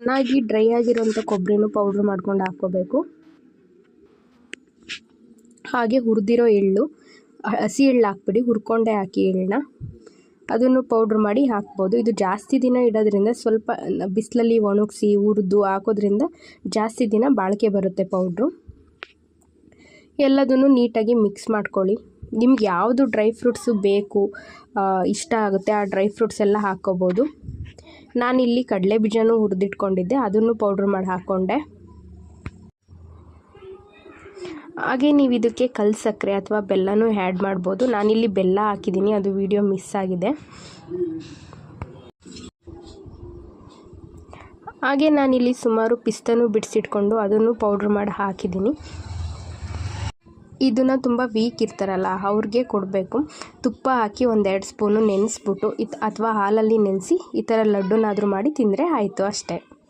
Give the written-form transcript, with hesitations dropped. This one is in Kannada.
ಚೆನ್ನಾಗಿ ಡ್ರೈ ಆಗಿರೋಂಥ ಕೊಬ್ಬರಿನೂ ಪೌಡ್ರ್ ಮಾಡ್ಕೊಂಡು ಹಾಕ್ಕೋಬೇಕು. ಹಾಗೆ ಹುರಿದಿರೋ ಎಳ್ಳು, ಹಸಿ ಎಳ್ಳು ಹಾಕ್ಬಿಡಿ, ಹುರ್ಕೊಂಡೇ ಹಾಕಿ ಎಳ್ಳನ್ನ. ಅದನ್ನು ಪೌಡ್ರ್ ಮಾಡಿ ಹಾಕ್ಬೋದು. ಇದು ಜಾಸ್ತಿ ದಿನ ಇಡೋದ್ರಿಂದ, ಸ್ವಲ್ಪ ಬಿಸಿಲಲ್ಲಿ ಒಣಗಿಸಿ ಹುರಿದು ಹಾಕೋದ್ರಿಂದ ಜಾಸ್ತಿ ದಿನ ಬಾಳಿಕೆ ಬರುತ್ತೆ ಪೌಡ್ರು. ಎಲ್ಲದನ್ನು ನೀಟಾಗಿ ಮಿಕ್ಸ್ ಮಾಡ್ಕೊಳ್ಳಿ. ನಿಮ್ಗೆ ಯಾವುದು ಡ್ರೈ ಫ್ರೂಟ್ಸು ಬೇಕು, ಇಷ್ಟ ಆಗುತ್ತೆ ಆ ಡ್ರೈ ಫ್ರೂಟ್ಸ್ ಎಲ್ಲ ಹಾಕ್ಕೋಬೋದು. ನಾನಿಲ್ಲಿ ಕಡಲೆ ಬೀಜನೂ ಹುರಿದಿಟ್ಕೊಂಡಿದ್ದೆ, ಅದನ್ನು ಪೌಡ್ರ್ ಮಾಡಿ ಹಾಕ್ಕೊಂಡೆ. ಹಾಗೆ ನೀವು ಇದಕ್ಕೆ ಕಲ್ಲು ಸಕ್ಕರೆ ಅಥವಾ ಬೆಲ್ಲನೂ ಆ್ಯಡ್ ಮಾಡ್ಬೋದು. ನಾನಿಲ್ಲಿ ಬೆಲ್ಲ ಹಾಕಿದ್ದೀನಿ, ಅದು ವಿಡಿಯೋ ಮಿಸ್ ಆಗಿದೆ. ಹಾಗೆ ನಾನಿಲ್ಲಿ ಸುಮಾರು ಪಿಸ್ತನೂ ಬಿಡಿಸಿಟ್ಕೊಂಡು ಅದನ್ನು ಪೌಡ್ರ್ ಮಾಡಿ ಹಾಕಿದ್ದೀನಿ. ಇದನ್ನು ತುಂಬ ವೀಕ್ ಇರ್ತಾರಲ್ಲ ಅವ್ರಿಗೆ ಕೊಡಬೇಕು. ತುಪ್ಪ ಹಾಕಿ 1-2 ಸ್ಪೂನು ನೆನೆಸ್ಬಿಟ್ಟು ಅಥವಾ ಹಾಲಲ್ಲಿ ನೆನೆಸಿ ಈ ಥರ ಲಡ್ಡುನಾದರೂ ಮಾಡಿ ತಿಂದರೆ ಆಯಿತು, ಅಷ್ಟೇ.